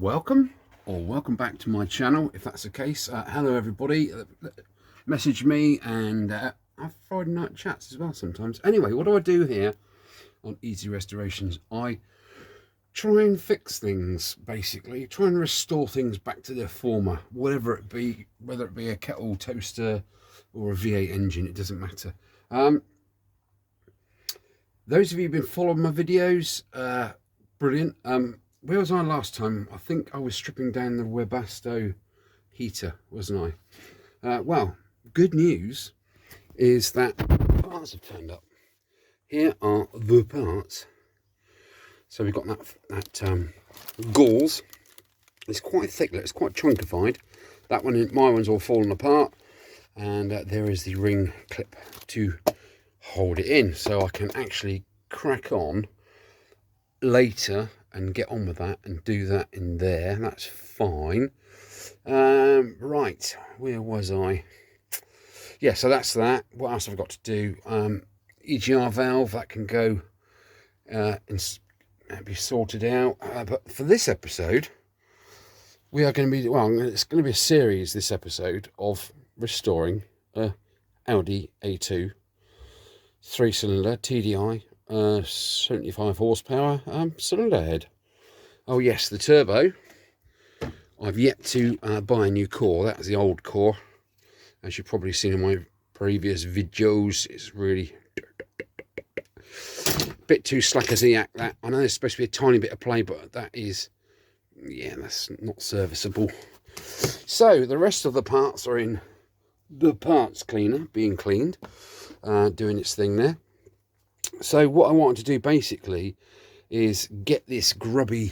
welcome or welcome back to my channel if that's the case. Hello everybody, message me, and I have Friday night chats as well sometimes. Anyway, what do I do here on Easy Restorations? I try and fix things, basically try and restore things back to their former, whatever it be, whether it be a kettle, toaster or a V8 engine, it doesn't matter. Those of you who've been following my videos, brilliant. Where was I last time? I think I was stripping down the Webasto heater, wasn't I? Well, good news is that parts have turned up. Here are the parts. So we've got that gauze. It's quite thick, it's quite chunkified. That one, my one's all fallen apart, and there is the ring clip to hold it in, so I can actually crack on later and get on with that and do that in there. That's fine. Right, where was I? Yeah, so that's that. What else have I got to do? EGR valve, that can go and be sorted out. But for this episode, we are going to be, well, it's going to be a series this episode of restoring a Audi A2 3-cylinder TDI 75 horsepower cylinder head. Oh yes, the turbo. I've yet to buy a new core. That's the old core, as you've probably seen in my previous videos. It's really a bit too slack as the that. I know there's supposed to be a tiny bit of play, but that is, yeah, that's not serviceable. So the rest of the parts are in the parts cleaner, being cleaned, doing its thing there. So what I wanted to do basically is get this grubby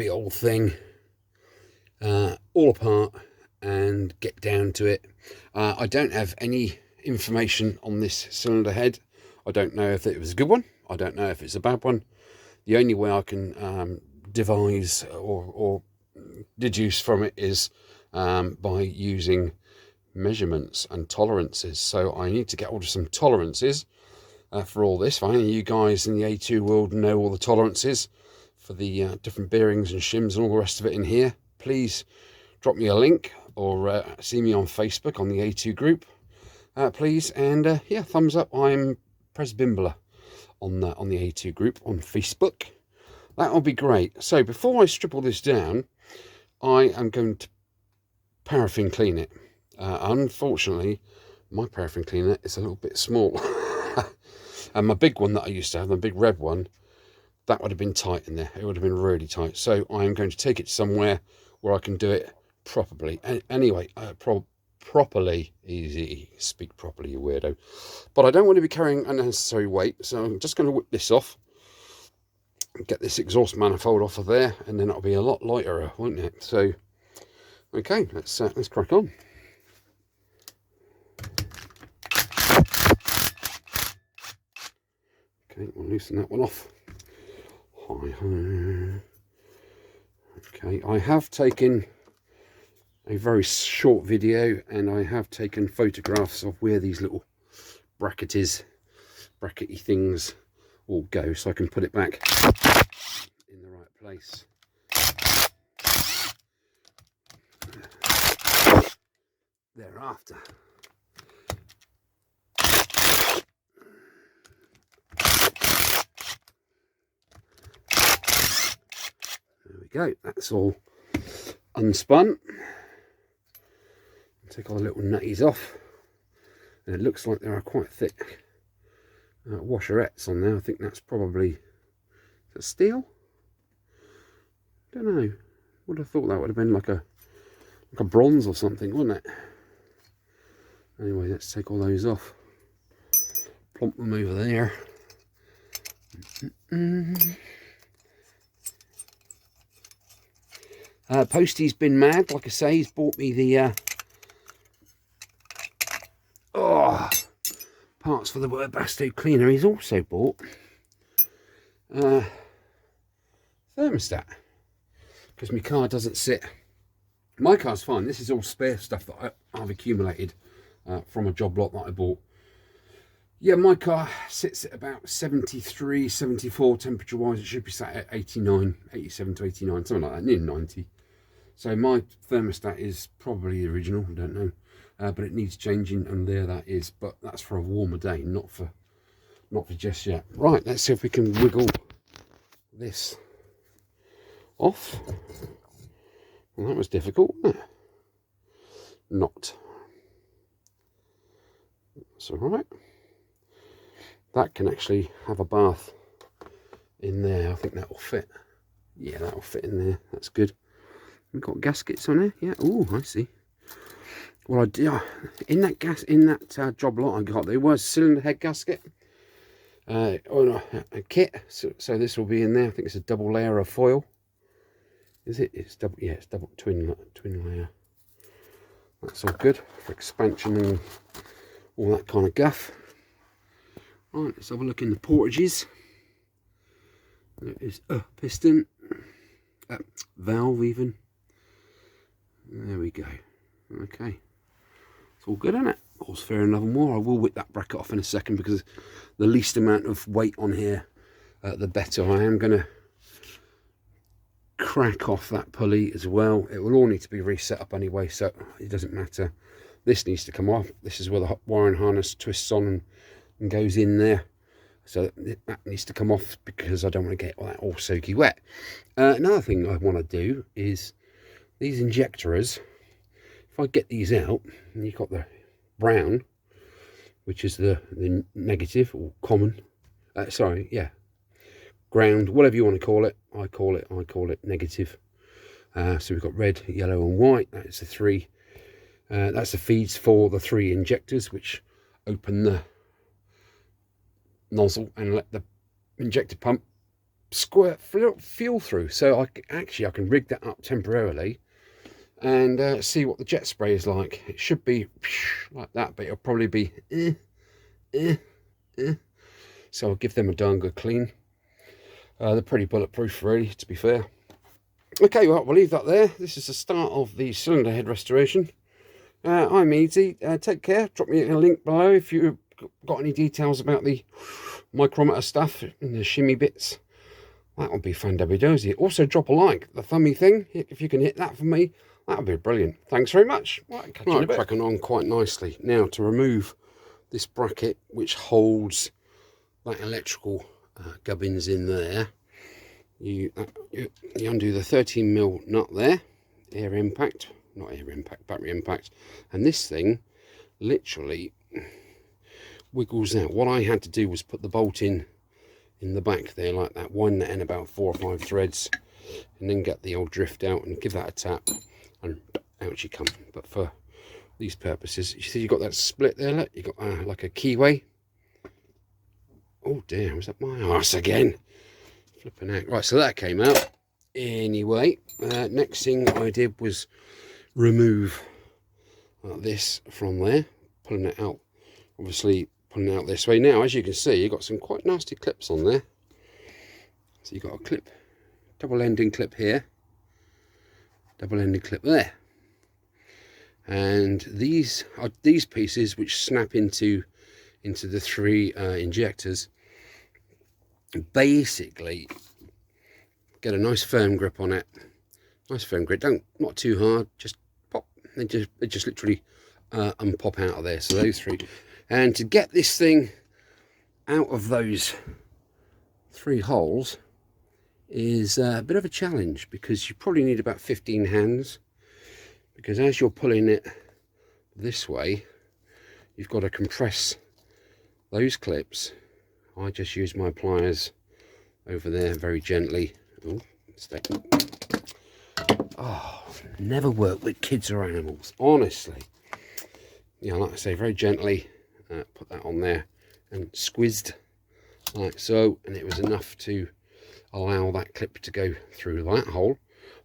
old thing all apart and get down to it. I don't have any information on this cylinder head. I don't know if it was a good one. I don't know if it's a bad one. The only way I can devise or deduce from it is by using measurements and tolerances. So I need to get hold of some tolerances for all this. If any of you guys in the A2 world know all the tolerances for the different bearings and shims and all the rest of it in here, please drop me a link or see me on Facebook on the A2 group, please. And yeah, thumbs up. I'm Pres Bimbler on the A2 group on Facebook. That'll be great. So before I strip all this down, I am going to paraffin clean it. Unfortunately, my paraffin cleaner is a little bit small. And my big one that I used to have, the big red one, that would have been tight in there. It would have been really tight. So I am going to take it somewhere where I can do it properly. Anyway, properly, easy, speak properly, you weirdo. But I don't want to be carrying unnecessary weight, so I'm just going to whip this off, get this exhaust manifold off of there, and then it'll be a lot lighter, won't it? So, okay, let's crack on. Okay, we'll loosen that one off. Okay, I have taken a very short video, and I have taken photographs of where these little brackety things all go, so I can put it back in the right place. Thereafter. There we go, that's all unspun. Take all the little nutties off, and it looks like there are quite thick washerettes on there. I think that's probably, is that steel? Don't know. Would have thought that would have been like a bronze or something, wouldn't it? Anyway, let's take all those off. Plump them over there. Posty's been mad, like I say. He's bought me the parts for the Webasto cleaner. He's also bought thermostat, because my car doesn't sit. My car's fine. This is all spare stuff that I've accumulated from a job lot that I bought Yeah, my car sits at about 73, 74 temperature wise. It should be sat at 89, 87 to 89, something like that, near 90. So my thermostat is probably the original, I don't know, but it needs changing, and there that is. But that's for a warmer day, not for just yet. Right, let's see if we can wiggle this off. Well, that was difficult, wasn't it? Not. That's all right. That can actually have a bath in there. I think that will fit. Yeah, that will fit in there. That's good. We've got gaskets on here. Yeah. Oh, I see. Well, I do in that job lot I got. There was cylinder head gasket. On a kit. So this will be in there. I think it's a double layer of foil. Is it? It's double. Yeah, it's double twin layer. That's all good for expansion and all that kind of guff. Right, let's have a look in the portages. There is a piston, valve even. There we go. Okay, it's all good, isn't it? All's fair and nothing more. I will whip that bracket off in a second because the least amount of weight on here, the better. I am going to crack off that pulley as well. It will all need to be reset up anyway, so it doesn't matter. This needs to come off. This is where the wiring harness twists on and goes in there, so that needs to come off because I don't want to get that all soaky wet. Another thing I want to do is these injectors. If I get these out, and you've got the brown, which is the negative or common, sorry, yeah, ground, whatever you want to call it. I call it negative. So we've got red, yellow and white. That's the three. That's the feeds for the three injectors, which open the nozzle and let the injector pump squirt fuel through. So I can rig that up temporarily and see what the jet spray is like. It should be like that, but it'll probably be so I'll give them a darn good clean. They're pretty bulletproof, really, to be fair. Okay, well, we'll leave that there. This is the start of the cylinder head restoration. I'm Easy. Take care. Drop me a link below if you've got any details about the micrometer stuff and the shimmy bits. That would be fan-dabby-dozy. Also, drop a like. The thummy thing, if you can hit that for me, that would be brilliant. Thanks very much. Right, catch you in a bit. Cracking on quite nicely. Now, to remove this bracket, which holds that electrical gubbins in there, you undo the 13mm nut there, battery impact, and this thing literally wiggles out. What I had to do was put the bolt in the back there like that, wind that in about 4 or 5 threads, and then get the old drift out and give that a tap, and out you come. But for these purposes, you see you've got that split there, look, you've got like a keyway. Oh dear, was that my arse again? Flipping out. Right, so that came out. Anyway, next thing I did was remove this from there, pulling it out, obviously pulling it out this way. Now, as you can see, you've got some quite nasty clips on there. So you've got a clip, double ending clip here, double ending clip there. And these are these pieces which snap into the three injectors. Basically get a nice firm grip on it. Nice firm grip, not too hard, just pop. They just literally unpop out of there. So those three. And to get this thing out of those 3 holes is a bit of a challenge, because you probably need about 15 hands, because as you're pulling it this way, you've got to compress those clips. I just use my pliers over there very gently. Oh, never work with kids or animals, honestly. Yeah, like I say, very gently put that on there and squeezed like so, and it was enough to allow that clip to go through that hole.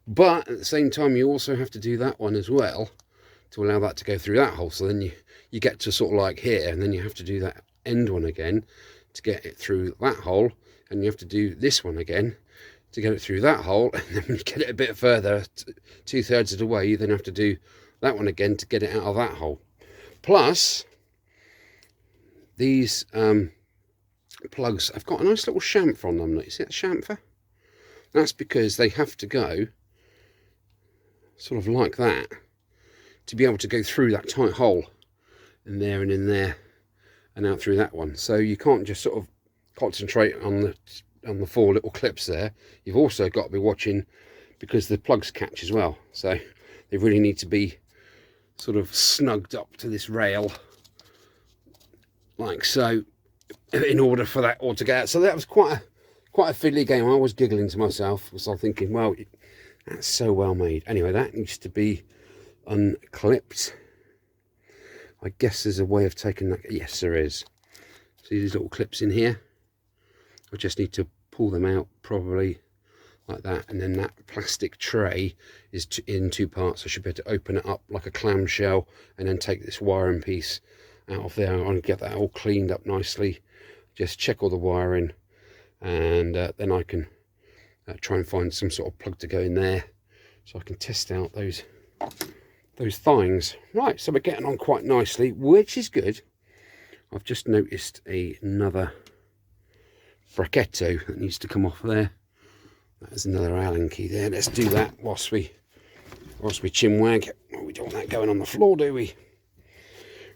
But at the same time, you also have to do that one as well to allow that to go through that hole. So then you get to sort of like here, and then you have to do that end one again to get it through that hole, and you have to do this one again to get it through that hole, and then when you get it a bit further, 2/3 of the way, you then have to do that one again to get it out of that hole. Plus, these plugs have got a nice little chamfer on them. You see that chamfer? That's because they have to go sort of like that to be able to go through that tight hole in there and in there and out through that one. So you can't just sort of concentrate on the 4 little clips there. You've also got to be watching because the plugs catch as well. So they really need to be sort of snugged up to this rail like so in order for that all to get out. So that was quite a fiddly game. I was giggling to myself because I'm thinking, well, that's so well made. Anyway, that needs to be unclipped. I guess there's a way of taking that. Yes, there is. See these little clips in here? I just need to pull them out probably like that, and then that plastic tray is in 2 parts. I should be able to open it up like a clamshell and then take this wiring piece out of there and get that all cleaned up nicely. Just check all the wiring, and then I can try and find some sort of plug to go in there so I can test out those things. Right, so we're getting on quite nicely, which is good. I've just noticed another bracchetto that needs to come off there. There's another Allen key there. Let's do that whilst we chinwag. Oh, we don't want that going on the floor, do we?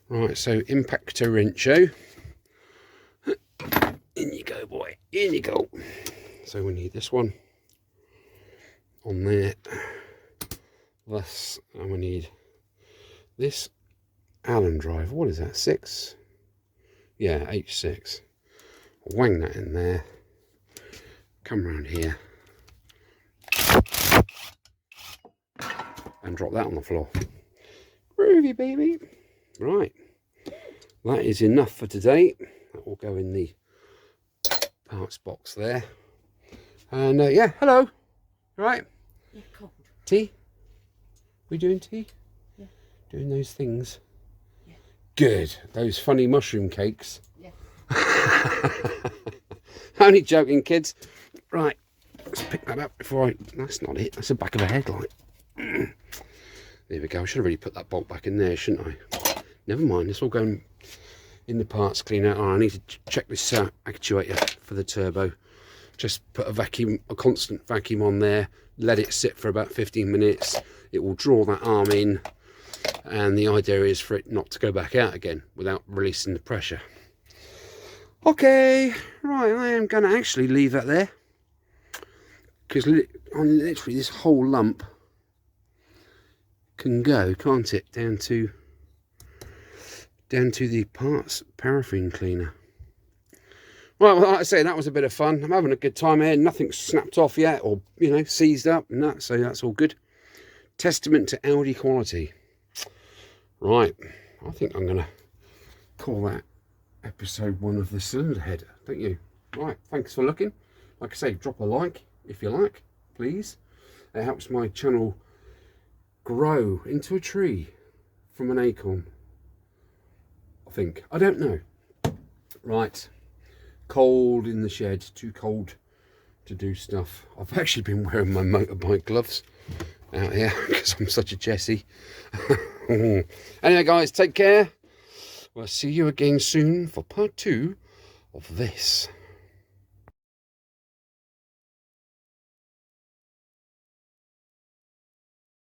Right, so impactor wrencho. In you go, boy. In you go. So we need this one on there. Thus, and we need this Allen drive. What is that? 6? Yeah, H6. Wang that in there. Come around here and drop that on the floor. Groovy, baby. Right, that is enough for today. That will go in the parts box there. And yeah, hello. Right. Yeah, cold. Tea? We doing tea? Yeah. Doing those things? Yeah. Good. Those funny mushroom cakes. Yeah. Only joking, kids. Right, let's pick that up before I... That's not it. That's the back of a headlight. There we go. I should have really put that bolt back in there, shouldn't I? Never mind. It's all going in the parts cleaner. Oh, I need to check this actuator for the turbo. Just put a constant vacuum on there. Let it sit for about 15 minutes. It will draw that arm in. And the idea is for it not to go back out again without releasing the pressure. Okay, right, I am going to actually leave that there. Because literally this whole lump can go, can't it, down to the parts paraffin cleaner. Well, like I say, that was a bit of fun. I'm having a good time here. Nothing's snapped off yet or, you know, seized up and that, so that's all good. Testament to Audi quality. Right, I think I'm going to call that episode 1 of the cylinder head, don't you? Right, thanks for looking. Like I say, drop a like if you like, please. It helps my channel grow into a tree from an acorn, I think. I don't know. Right, cold in the shed, too cold to do stuff. I've actually been wearing my motorbike gloves out here because I'm such a Jessie. Anyway guys, take care. We'll see you again soon for part 2 of this.